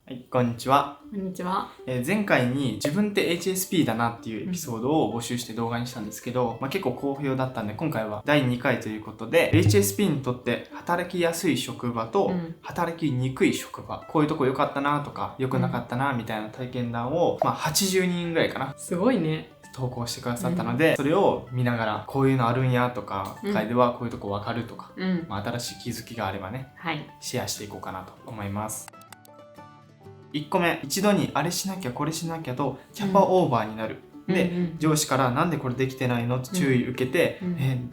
はい、こんにちは。こんにちは。前回に自分って HSP だなっていうエピソードを募集して動画にしたんですけど、結構好評だったんで今回は第2回ということで HSP にとって働きやすい職場と働きにくい職場、こういうとこ良かったなとか良くなかったなみたいな体験談を、80人ぐらいかな。すごいね。投稿してくださったので、それを見ながらこういうのあるんやとか、回ではこういうとこ分かるとか、新しい気づきがあればね、シェアしていこうかなと思います。1個目、一度にあれしなきゃこれしなきゃとキャパオーバーになる。で、上司からなんでこれできてないのって注意受けて、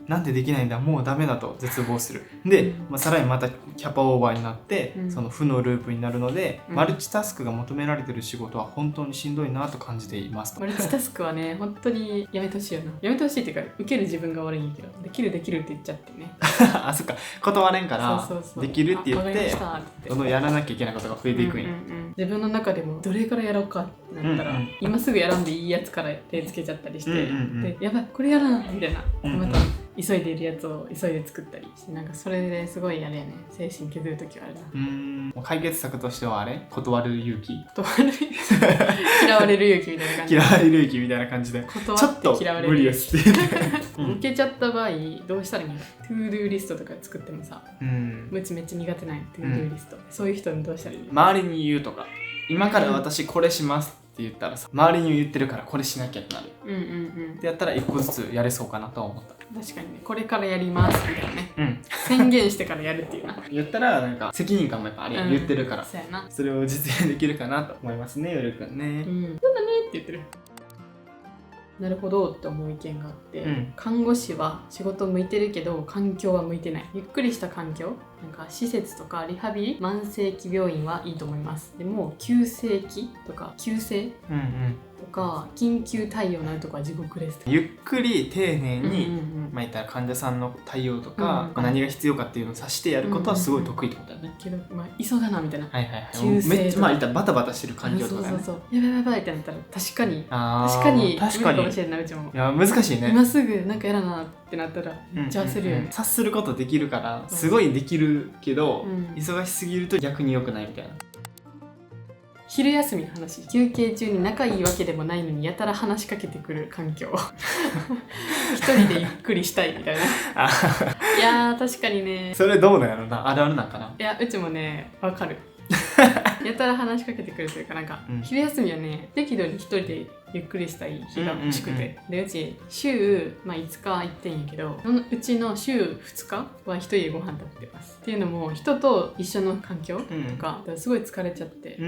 なんでできないんだもうダメだと絶望する。で、さらにまたキャパオーバーになって、その負のループになるので、マルチタスクが求められてる仕事は本当にしんどいなと感じています。マルチタスクはね、本当にやめてほしいよな。やめてほしいっていうか、受ける自分が悪いんやけど、できるって言っちゃってね。あ、そっか、断れんからできるって言って、どんどんやらなきゃいけないことが増えていくんや。自分の中でもどれからやろうかってなったら、今すぐやらんでいいやつから手つけちゃったりして、でやばいこれやらなみたいな、また急いでいるやつを急いで作ったりして、なんかそれですごいあれやね、精神削るときはあるな。解決策としてはあれ、断る勇気、嫌われる勇気みたいな感じで、嫌われる勇気みたいな感じで断って嫌われる無理をして受けちゃった場合どうしたらいいの？トゥードゥーリストとか作ってもさ、めっちゃ苦手なんや、トゥードゥーリスト、そういう人にどうしたらいいの？周りに言うとか、今から私これしますって言ったらさ、周りに言ってるからこれしなきゃってなる。ってやったら一個ずつやれそうかなとは思った。確かにね、これからやりますみたいなね、宣言してからやるっていうな。言ったらなんか責任感もやっぱあれ、言ってるから、そうやな。それを実現できるかなと思いますね、よるくんね。そうだねって言ってる。なるほどって思う意見があって、看護師は仕事向いてるけど環境は向いてない。ゆっくりした環境、なんか施設とかリハビリ、慢性期病院はいいと思います。でも急性期とか急性とか緊急対応のあるとこは地獄です。ゆっくり丁寧に言ったら患者さんの対応とか、何が必要かっていうのを指してやることはすごい得意ってことだよね。けど急がなみたいな。急性めっちゃ言ったらバタバタしてる環境とかね。そうやばいってなったら確かに無理かもしれない。うちもいや難しいね。今すぐなんかやらなってなったらめっちゃ焦るよね。察することできるからすごいできるけど、忙しすぎると逆に良くないみたいな。昼休みの話、休憩中に仲いいわけでもないのにやたら話しかけてくる環境一人でゆっくりしたいみたいな。いやー確かにね。それどうなんやろな、あるあるなんかな。いやうちもねわかる。やたら話しかけてくるというか、なんか、昼休みはね適度に一人でゆっくりしたい日が欲しくて、でうち週、5日行ってんやけど、うちの週2日は一人でご飯食べてます。っていうのも人と一緒の環境とか、すごい疲れちゃって、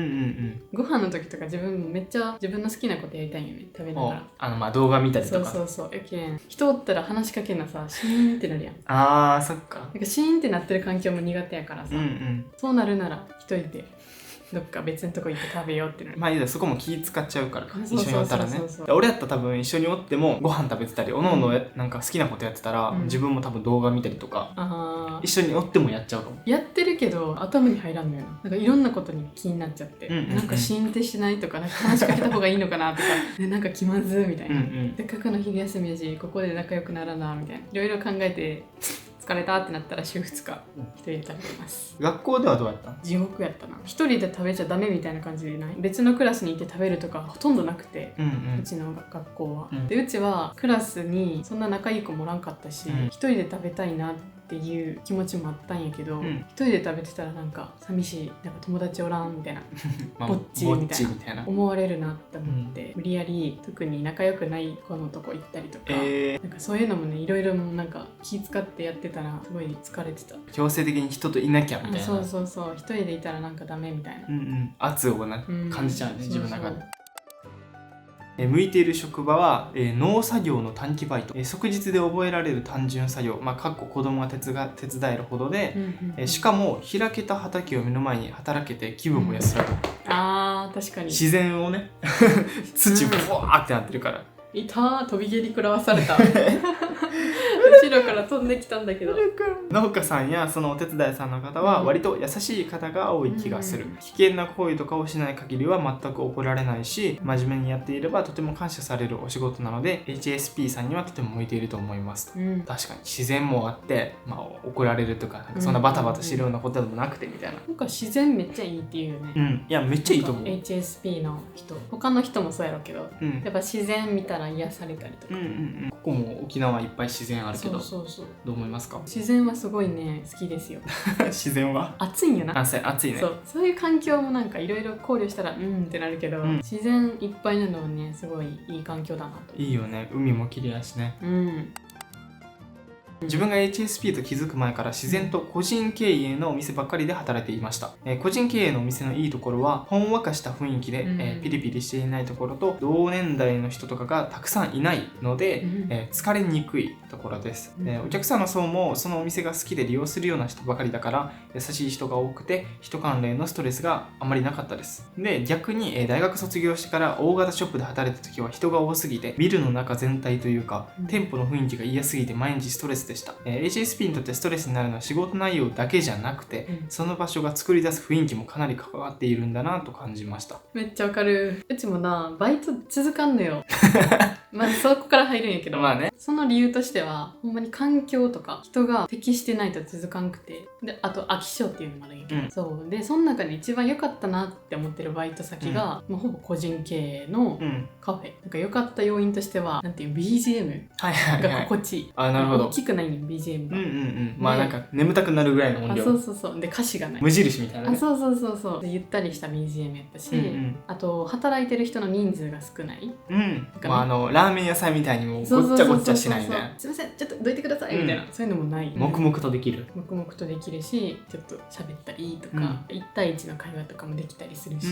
ご飯の時とか自分めっちゃ自分の好きなことやりたいんよね、食べながら。動画見たりとか。そうやけん人おったら話しかけんなさ、シーンってなるやん。そっか。なんかシーンってなってる環境も苦手やからさ、そうなるなら一人でどっか別のとこ行って食べようってなる。そこも気使っちゃうからか、一緒におったらね。俺やったら多分一緒におってもご飯食べてたり、おのおのなんか好きなことやってたら、自分も多分動画見たりとか、一緒におってもやっちゃうかも。やってるけど頭に入らんのよな。なんかいろんなことに気になっちゃって、なんかシーンってしないとか、なんか話しかけた方がいいのかなとかなんか気まずみたいな。せっかくの昼休みやしここで仲良くならなみたいな、いろいろ考えて疲れたってなったら週2日一人で食べてます。学校ではどうやった？地獄やったな。一人で食べちゃダメみたいな感じでない。別のクラスにいて食べるとかほとんどなくて、うちの学校は。でうちはクラスにそんな仲いい子もおらんかったし、一人で食べたいなっていう気持ちもあったんやけど、一人で食べてたらなんか寂しい、なんか友達おらんみたいなぼっちみたいな思われるなって思って、無理やり特に仲良くない子のとこ行ったりとか、なんかそういうのもね、いろいろなんか気遣ってやってたらすごい疲れてた。強制的に人といなきゃみたいな。そう一人でいたらなんかダメみたいな、圧を感じちゃうね、自分の中で。向いている職場は、農作業の短期バイト、即日で覚えられる単純作業、かっこ子供が手伝えるほどで、しかも開けた畑を目の前に働けて気分も安らぐ。確かに自然をね土ブワーってなってるから。飛び蹴り食らわされた。うち後ろから飛んできたんだけど、農家さんやそのお手伝いさんの方は割と優しい方が多い気がする、危険な行為とかをしない限りは全く怒られないし、真面目にやっていればとても感謝されるお仕事なので HSP さんにはとても向いていると思います、確かに自然もあって、怒られるとか、なんかそんなバタバタしてるようなことでもなくてみたいな、なんか自然めっちゃいいっていうよね。いやめっちゃいいと思う。 HSP の人、他の人もそうやろうけど、やっぱ自然見たら癒されたりとか、ここも沖縄いっぱい自然あるけど、そうどう思いますか？自然はすごいね好きですよ自然は暑いんよな。暑いね。そういう環境もなんかいろいろ考慮したらってなるけど、自然いっぱいなのはねすごいいい環境だなと。いいよね、海も綺麗やしね。自分が HSP と気づく前から自然と個人経営のお店ばっかりで働いていました。個人経営のお店のいいところはほんわかした雰囲気で、ピリピリしていないところと同年代の人とかがたくさんいないので、疲れにくいところです。お客さんの層もそのお店が好きで利用するような人ばかりだから優しい人が多くて人関連のストレスがあまりなかったです。で逆に、大学卒業してから大型ショップで働いた時は人が多すぎてビルの中全体というか、店舗の雰囲気が嫌すぎて毎日ストレスでした。HSP にとってストレスになるのは仕事内容だけじゃなくて、その場所が作り出す雰囲気もかなり関わっているんだなと感じました。めっちゃわかる。うちもなバイト続かんのよまずそこから入るんやけど、その理由としてはほんまに環境とか人が適してないと続かんくて、であと飽き性っていうのもあるんやけど、そうでその中で一番良かったなって思ってるバイト先が、ほぼ個人経営のカフェ、なんか良かった要因としてはなんていう BGM が心地いい。なるほど。大きくないね BGM が。なんか眠たくなるぐらいの音量。そうで歌詞がない無印みたいなね。そうでゆったりした BGM やったし、あと働いてる人の人数が少ない。ラーメン屋さんみたいにもごっちゃごっちゃしないみたいな。すいませんちょっとどいてくださいみたいな、そういうのもない。黙々とできる。黙々とできるし、ちょっと喋ったりとか、1対1の会話とかもできたりするし、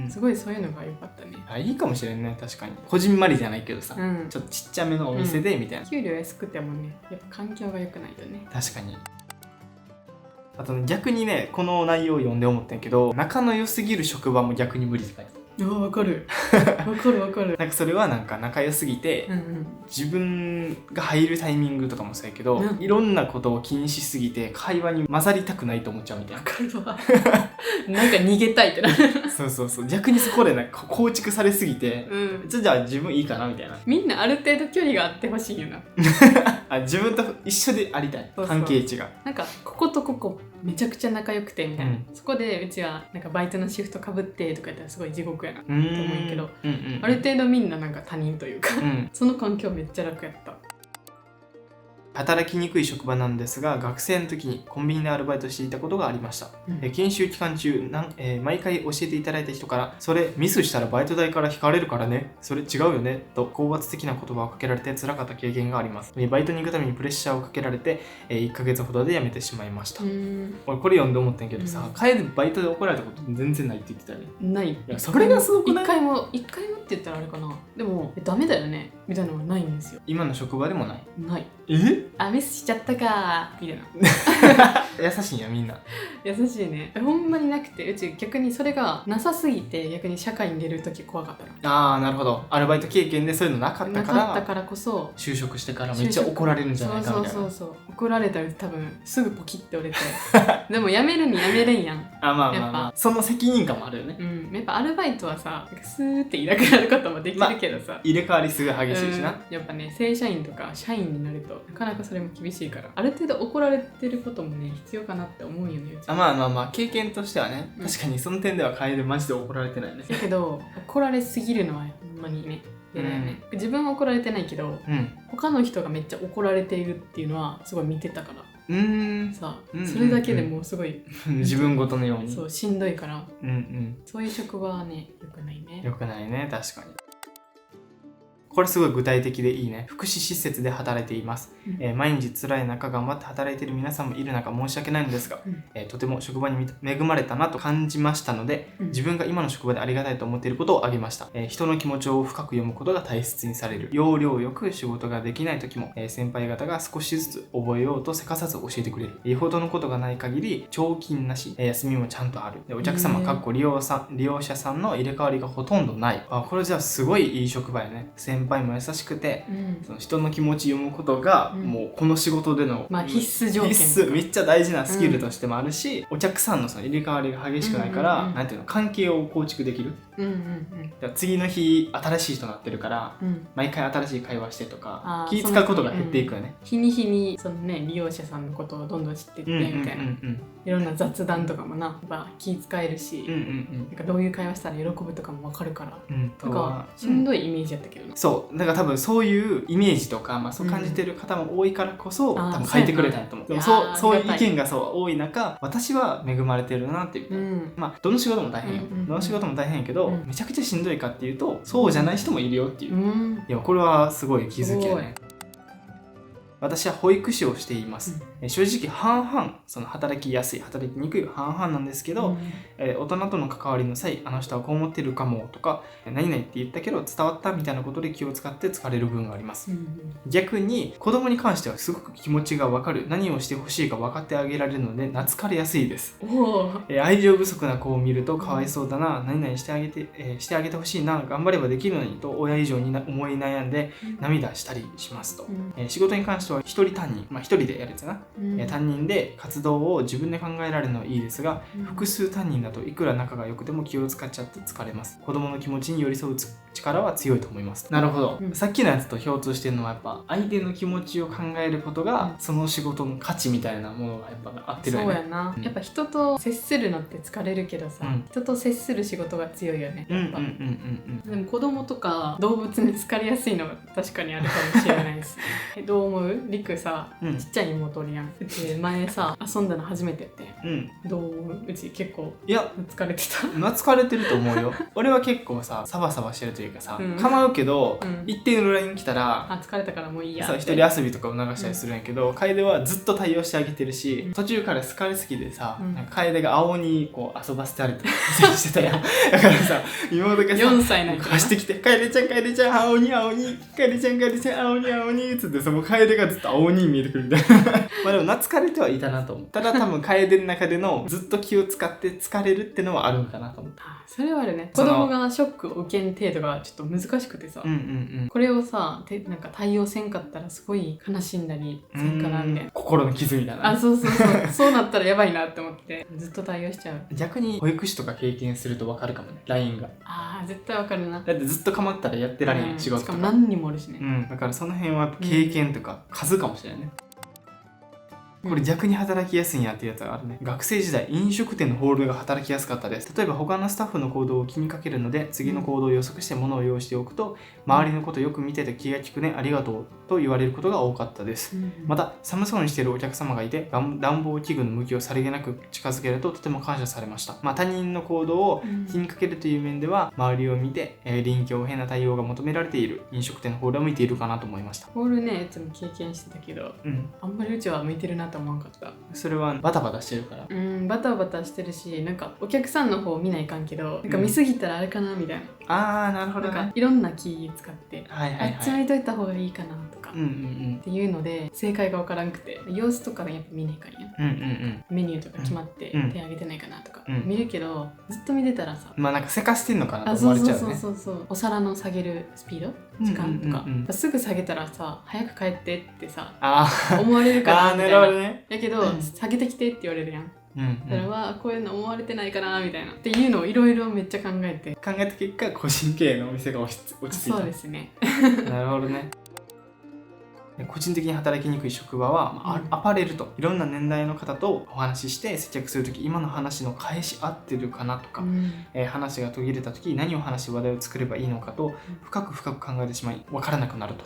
すごいそういうのが良かったね。いいかもしれんね、確かに。こじんまりじゃないけどさ、ちょっとちっちゃめのお店でみたいな。給料安くてもね、やっぱ環境が良くないとね。確かに。あとね、逆にね、この内容を読んで思ったんやけど、仲の良すぎる職場も逆に無理って書いてある。わかるわかる。なんかそれはなんか仲良すぎて、自分が入るタイミングとかもそうやけど、いろんなことを気にしすぎて会話に混ざりたくないと思っちゃうみたいな。わかるわなんか逃げたいってなるそう逆にそこでなんか構築されすぎて、じゃあ自分いいかなみたいな。みんなある程度距離があってほしいよな自分と一緒でありたい。関係値がなんかこことここめちゃくちゃ仲良くてみたいな、そこでうちはなんかバイトのシフトかぶってとか言ったらすごい地獄やなと思うけど、ある程度みんななんか他人というか、その環境めっちゃ楽やった。働きにくい職場なんですが、学生の時にコンビニでアルバイトしていたことがありました。研修期間中毎回教えていただいた人から、それミスしたらバイト代から引かれるからね、それ違うよねと高圧的な言葉をかけられて辛かった経験があります。バイトに行くためにプレッシャーをかけられて1ヶ月ほどで辞めてしまいました。俺これ読んで思ったんやけどさ、帰るバイトで怒られたこと全然ないって言ってたよね。ない。いやそれがすごくない？一回もって言ったらあれかな。でもダメだよねみたいなのはないんですよ。今の職場でもない。ない。ミスしちゃったかみたいな優しいんやみんな。優しいね。ほんまになくて、うち逆にそれがなさすぎて逆に社会に出るとき怖かったな。なるほど。アルバイト経験でそういうのなかったからこそ就職してからめっちゃ怒られるんじゃないかみたいな。そう怒られたら多分すぐポキって折れてでも辞めるんやん。まあその責任感もあるよね。やっぱアルバイトはさスーっていなくなることもできるけどさ、入れ替わりすごい激しいしな。やっぱね正社員とか社員になるとなかなかそれも厳しいから、ある程度怒られてることもね必要かなって思うよね。まあ経験としてはね、確かにその点では楓マジで怒られてないね。だけど怒られすぎるのはほんまにね嫌だよね。自分は怒られてないけど、他の人がめっちゃ怒られているっていうのはすごい見てたからさ、それだけでもうすごい自分ごとのようにそうしんどいから、そういう職場はね良くないね。良くないね、確かに。これすごい具体的でいいね。福祉施設で働いています。毎日辛い中頑張って働いている皆さんもいる中申し訳ないのですが、とても職場に恵まれたなと感じましたので、自分が今の職場でありがたいと思っていることを挙げました。人の気持ちを深く読むことが大切にされる。要領よく仕事ができない時も、先輩方が少しずつ覚えようとせかさず教えてくれる。よほどのことがない限り長勤なし、休みもちゃんとある。お客様利用者さんの入れ替わりがほとんどない。これじゃあすごいいい職場やね。先先輩も優しくて、その人の気持ち読むことが、もうこの仕事での、必須条件、めっちゃ大事なスキルとしてもあるし、お客さんのその入れ替わりが激しくないから、なんていうの、関係を構築できる。次の日新しい人になってるから、毎回新しい会話してとか気使うことが減っていくよね。日に日にそのね利用者さんのことをどんどん知っていってみたいな、いろんな雑談とかもな気使えるし、なんかどういう会話したら喜ぶとかも分かるから、なんかしんどいイメージやったけどな。そうだから多分そういうイメージとか、そう感じてる方も多いからこそ、多分書いてくれたんやと思う。でもそういう意見が多い中、私は恵まれてるなっていう、どの仕事も大変よ、どの仕事も大変やけど、めちゃくちゃしんどいかっていうとそうじゃない人もいるよっていう、いやこれはすごい気づきやね。私は保育士をしています、正直半々、その働きやすい働きにくい半々なんですけど、大人との関わりの際、あの人はこう思ってるかもとか、何々って言ったけど伝わったみたいなことで気を使って疲れる部分があります、逆に子供に関してはすごく気持ちが分かる、何をしてほしいか分かってあげられるので懐かれやすいです。愛情不足な子を見るとかわいそうだな、何々してあげてほしいな、頑張ればできるのにと親以上に思い悩んで涙したりしますと、仕事に関しては一人担任、一人でやるやつな、担任で活動を自分で考えられるのはいいですが、複数担任だといくら仲が良くても気を使っちゃって疲れます。子供の気持ちに寄り添う力は強いと思います。なるほど、さっきのやつと共通してるのはやっぱ相手の気持ちを考えることが、その仕事の価値みたいなものがやっぱ合ってるよね。そうやな、やっぱ人と接するのって疲れるけどさ、人と接する仕事が強いよねやっぱ。でも子供とか動物に疲れやすいのが確かにあるかもしれないですどう思う？りくさ、ちっちゃい妹おるやん。うち前さ遊んだの初めてやって、どう思う？うち結構疲れてた。疲れてると思うよ俺は結構さサバサバしてるというかさ、構うけど、一定のライン来たら疲れたからもういいや一人遊びとかを流したりするんやけど、楓はずっと対応してあげてるし、途中から好かれすぎてさ、楓が青にこう遊ばせてあるとかしてたやんだからさ妹がさ4歳なんか貸してきて、楓ちゃん青に楓ちゃん青につってさ、もう楓がずっと青に見えてくるみたいなまあでも懐かれてはいたなと思う。ただ多分楓の中でのずっと気を使って疲れるってのはあるんかなと思う。それはあるね。子供がショックを受けん程度がちょっと難しくてさ、これをさなんか対応せんかったらすごい悲しんだりせんかなみたいな、心の傷みたいな。そうなったらやばいなって思ってずっと対応しちゃう。逆に保育士とか経験すると分かるかもね、LINE が。絶対分かるな。だってずっと構ったらやってられん、仕事とか。しかも何人もおるしね。だからその辺は経験とか数かもしれないね。これ逆に働きやすいんやっていうやつがあるね。学生時代飲食店のホールが働きやすかったです。例えば他のスタッフの行動を気にかけるので、次の行動を予測して物を用意しておくと、周りのことよく見てて気が利くね、ありがとうと言われることが多かったです。また寒そうにしているお客様がいて、暖房器具の向きをさりげなく近づけるととても感謝されました。他人の行動を気にかけるという面では、周りを見て臨機応変な対応が求められている飲食店のホールは向いているかなと思いました。ホールね、いつも経験してたけど、あんまりうちは向いてるなと思わんかった。それはバタバタしてるから。バタバタしてるし、なんかお客さんの方見ないかんけど、なんか見すぎたらあれかなみたいな。なるほどね。なんかいろんな気使って、あっち向いといた方がいいかなとか、っていうので正解が分からんくて、様子とかやっぱ見ないかんや。メニューとか決まって手挙げてないかなとか見るけど、ずっと見てたらさ、なんかせかしてんのかなと思われちゃうね。そうお皿の下げるスピード時間とか、すぐ下げたらさ早く帰ってってさ思われるかなみたいな。やけど下げてきてって言われるやん。それはこういうの思われてないかなみたいなっていうのをいろいろめっちゃ考えた結果、個人経営のお店が落ち着いた。そうですねなるほどね。個人的に働きにくい職場は、アパレルといろんな年代の方とお話しして接客するとき、今の話の返し合ってるかなとか、話が途切れたとき何を話し話題を作ればいいのかと深く考えてしまい分からなくなると、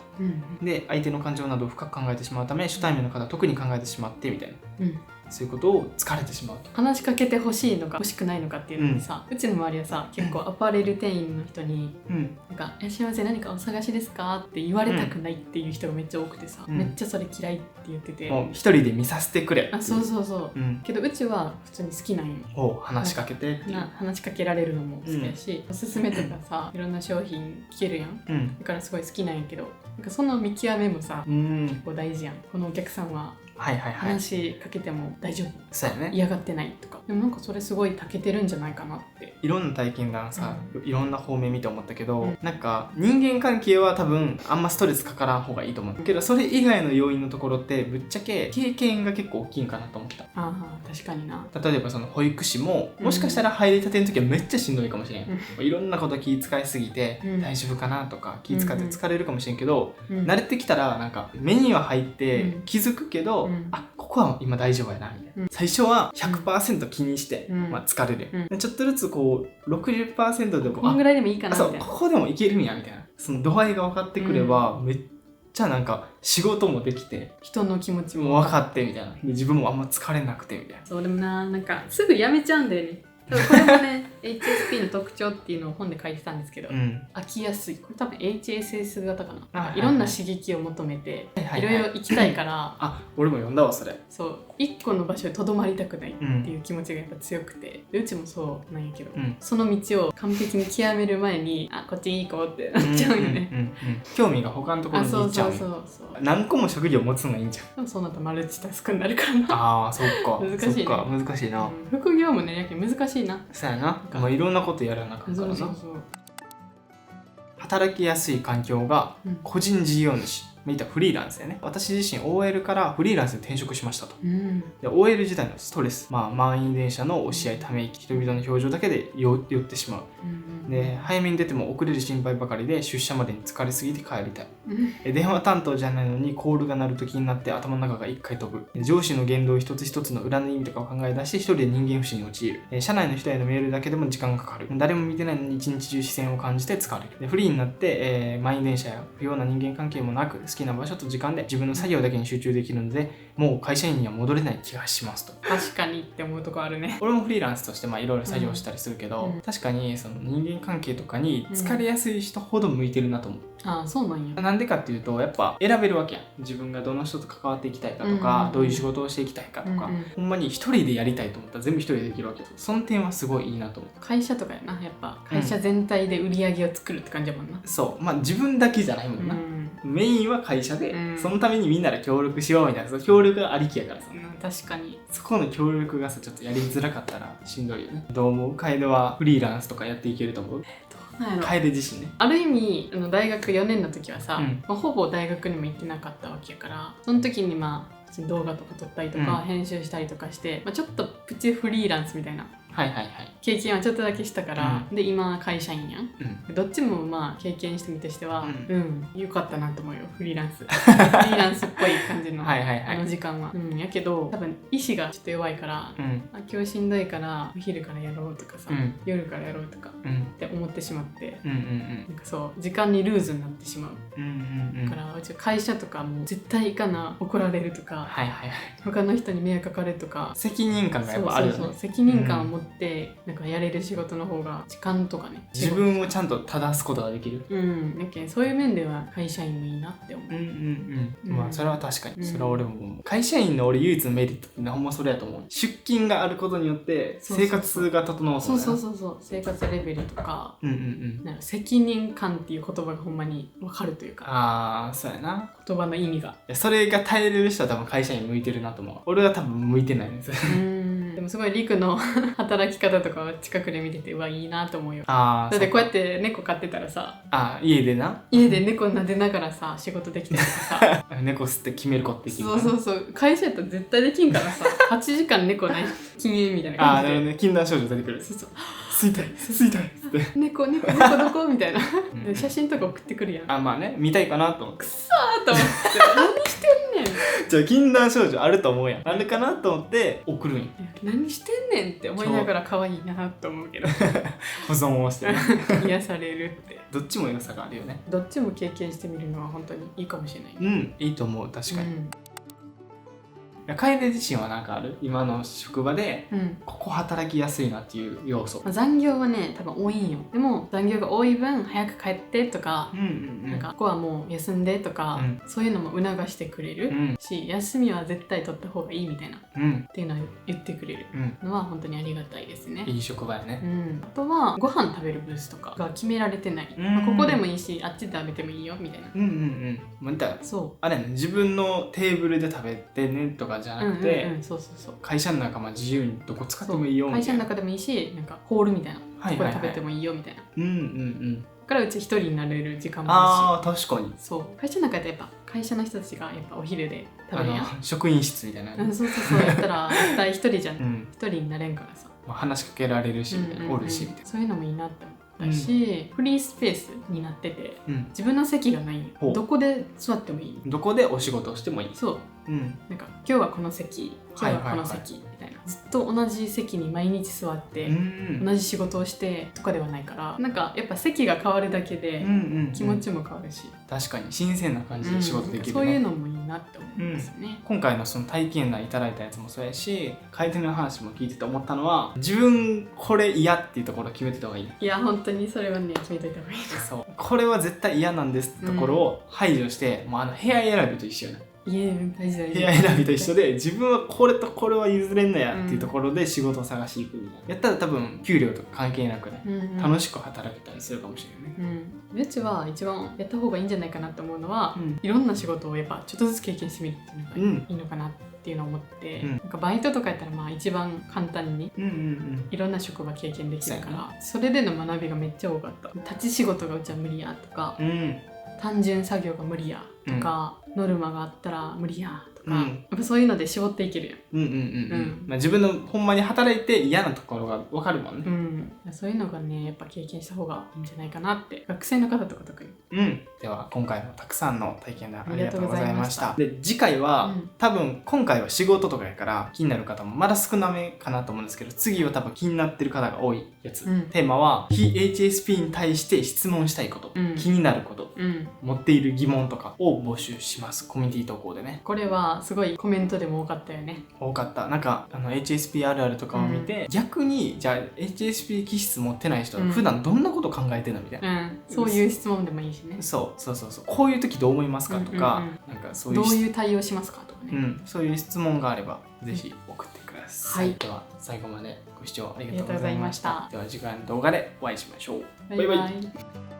で相手の感情などを深く考えてしまうため、初対面の方は特に考えてしまってみたいな、そういうことを疲れてしまうと。話しかけてほしいのか欲しくないのかっていうのにさ、うちの周りはさ結構アパレル店員の人になんか「いらっしゃいませ、何かお探しですか?」って言われたくないっていう人がめっちゃ多くてさ、めっちゃそれ嫌いって言ってて、もう一人で見させてくれ。そう、けどうちは普通に好きなんよ。話しかけてっていう、話しかけられるのも好きだし、おすすめとかさいろんな商品聞けるやん、だからすごい好きなんやけど、なんかその見極めもさ、結構大事やん。このお客さんは話しかけても大丈夫、そうやね、嫌がってないとか。でもなんかそれすごい長けてるんじゃないかなって。いろんな体験談さ、いろんな方面見て思ったけど、なんか人間関係は多分あんまストレスかからん方がいいと思うけど、それ以外の要因のところってぶっちゃけ経験が結構大きいんかなと思った。確かにな。例えばその保育士ももしかしたら入りたての時はめっちゃしんどいかもしれん、いろんなこと気遣いすぎて大丈夫かなとか気遣って疲れるかもしれんけど、慣れてきたらなんか目には入って気づくけど、ここは今大丈夫やなみたいな、最初は 100% 気にして、疲れる、ちょっとずつこう 60% でもこんぐらいでもいいかなみたいな、ここでもいけるんやみたいな、その度合いが分かってくれば、めっちゃなんか仕事もできて、人の気持ちも分かってみたいな、で自分もあんま疲れなくてみたいな。そうでもなんかすぐやめちゃうんだよね。これもねHSP の特徴っていうのを本で書いてたんですけど、飽きやすい。これ多分 HSS 型かな。いろんな刺激を求めていろいろ行きたいから俺も読んだわそれ。そう一個の場所にとどまりたくないっていう気持ちがやっぱ強くて、うちもそうなんやけど、その道を完璧に極める前にこっちに行こうってなっちゃうよね。興味が他のところに行っちゃう。何個も職業持つのがいいんじゃん。でもそうなったらマルチタスクになるからな。そっか難しいね。難しいな。副業もねやけん難しいな。そうやな。いろんなことやらなかったからな。働きやすい環境が個人事業主、見たフリーランスやね。私自身 OL からフリーランスに転職しましたと。で OL 自体のストレス、満員電車の押し合いため息、人々の表情だけで酔ってしまう。で早めに出ても遅れる心配ばかりで出社までに疲れすぎて帰りたい。電話担当じゃないのにコールが鳴る時になって頭の中が一回飛ぶ。上司の言動一つ一つの裏の意味とかを考え出して一人で人間不信に陥る。社内の人へのメールだけでも時間がかかる。誰も見てないのに一日中視線を感じて疲れる。でフリーになって、満員電車や不要な人間関係もなく好きな場所と時間で自分の作業だけに集中できるので、もう会社員には戻れない気がしますと。確かにって思うとこあるね。俺もフリーランスとしていろいろ作業したりするけど、確かにその人間関係とかに疲れやすい人ほど向いてるなと思う。そうなんや。なんでかっていうとやっぱ選べるわけやん。自分がどの人と関わっていきたいかとか、どういう仕事をしていきたいかとか、ほんまに一人でやりたいと思ったら全部一人でできるわけよ。その点はすごいいいなと思う。会社とかやな、やっぱ会社全体で売り上げを作るって感じやもんな。そう自分だけじゃないもんな、メインは会社で、そのためにみんなで協力しようみたいな、その協力がありきやからさ、確かにそこの協力がさちょっとやりづらかったらしんどいよね。どう思う？楓はフリーランスとかやっていけると思う？楓自身ね。ある意味大学4年の時はさ、ほぼ大学にも行ってなかったわけやから、その時に動画とか撮ったりとか、編集したりとかして、ちょっとプチフリーランスみたいな経験はちょっとだけしたから、で今会社員やん、どっちも経験してみとしては、よかったなと思うよ。フリーランスフリーランスっぽい感じのあの時間は、やけど多分意志がちょっと弱いから、今日しんどいからお昼からやろうとかさ、夜からやろうとかって思ってしまって、なんかそう時間にルーズになってしまう、だからうち会社とかも絶対行かな、怒られるとか、他の人に迷惑かかるとか、責任感がやっぱあるよね。責任感を持ってなんかやれる仕事の方が時間とかね、自分をちゃんと正すことができる。だけどそういう面では会社員もいいなって思う。それは確かに、それは俺も思う。会社員の俺唯一のメリットってほんまそれやと思う。出勤があることによって生活が整う。そう生活レベルとか、なんか責任感っていう言葉がほんまに分かるというか、そうやな、言葉の意味が。それが耐えれる人は多分会社員向いてるなと思う。俺は多分向いてないんですでもすごいリクの働き方とかは近くで見てていいなと思うよ。だってこうやって猫飼ってたらさ、家で猫撫でながらさ仕事できたりとかさ猫吸って決めることできる。そう会社やったら絶対できんからさ8時間猫ない禁煙みたいな感じで、禁断症状出てくる。吸いたいって猫どこみたいなで写真とか送ってくるやん。見たいかなと思って、くそーと思って何してんねんじゃあ禁断症状あると思うやん。あるかなと思って送るんや。何してんねんって思いながら可愛いなと思うけど保存をして癒されるってどっちも良さがあるよね。どっちも経験してみるのは本当にいいかもしれない。いいと思う。確かに、楓自身は何かある？今の職場で、ここ働きやすいなっていう要素。残業はね多分多いんよ。でも残業が多い分早く帰ってとか、なんかここはもう休んでとか、そういうのも促してくれるし、休みは絶対取った方がいいみたいな、っていうのは言ってくれるのは本当にありがたいですね。いい職場やね。あとはご飯食べるブースとかが決められてない。ここでもいいしあっちで食べてもいいよみたいな。そうあれね、自分のテーブルで食べてねとかじゃなくて、会社の中も自由にどこ使ってもいいよみたいな。会社の中でもいいし、なんかホールみたいな、ここで食べてもいいよみたいな。からうち一人になれる時間もあるし。確かに。そう会社の中でやっぱ会社の人たちがやっぱお昼で食べるやん。職員室みたいな。そうやったら絶対一人じゃん、一人になれんからさ。話しかけられるし、おるしみたいな。そういうのもいいなって思ったし、フリースペースになってて、自分の席がないんよ。どこで座ってもいい。どこでお仕事をしてもいい。そう。なんか今日はこの席、今日はこの席みたいな、ずっと同じ席に毎日座って同じ仕事をしてとかではないから、なんかやっぱ席が変わるだけで気持ちも変わるし、確かに新鮮な感じで仕事できるね。そういうのもいいなって思いますね。今回のその体験談いただいたやつもそうやし、楓の話も聞いてて思ったのは、自分これ嫌っていうところを決めてた方がいい。いや本当にそれはね決めといた方がいい。そうこれは絶対嫌なんですってところを排除して、もう部屋選びと一緒やな。部屋選びと一緒で、自分はこれとこれは譲れんのやっていうところで仕事を探していくみたいな。やったら多分給料とか関係なくね、楽しく働けたりするかもしれないね。うちは一番やった方がいいんじゃないかなと思うのは、いろんな仕事をやっぱちょっとずつ経験してみるっていうのがいいのかなっていうのを思って、なんかバイトとかやったら一番簡単にいろんな職場経験できるから、それでの学びがめっちゃ多かった。立ち仕事がうちは無理やとか、単純作業が無理やとか、ノルマがあったら無理やとか、やっぱそういうので絞っていけるやん。自分のほんまに働いて嫌なところが分かるもんね。そういうのがねやっぱ経験した方がいいんじゃないかなって、学生の方とか特に。では今回もたくさんの体験談ありがとうございました。で次回は、多分今回は仕事とかやから気になる方もまだ少なめかなと思うんですけど、次は多分気になってる方が多いやつ、テーマは非 HSP に対して質問したいこと、気になること、持っている疑問とかを募集します。コミュニティ投稿でね。これはすごいコメントでも多かったよね。多かった。なんかHSP あるあるとかを見て、逆にじゃあ HSP 気質持ってない人は普段どんなこと考えてるのみたいな、そういう質問でもいいしね。そうこういう時どう思いますかとか、なんかそういうどういう対応しますかとかね、そういう質問があればぜひ送ってください。では最後までご視聴ありがとうございました。では次回の動画でお会いしましょう。バイバイ。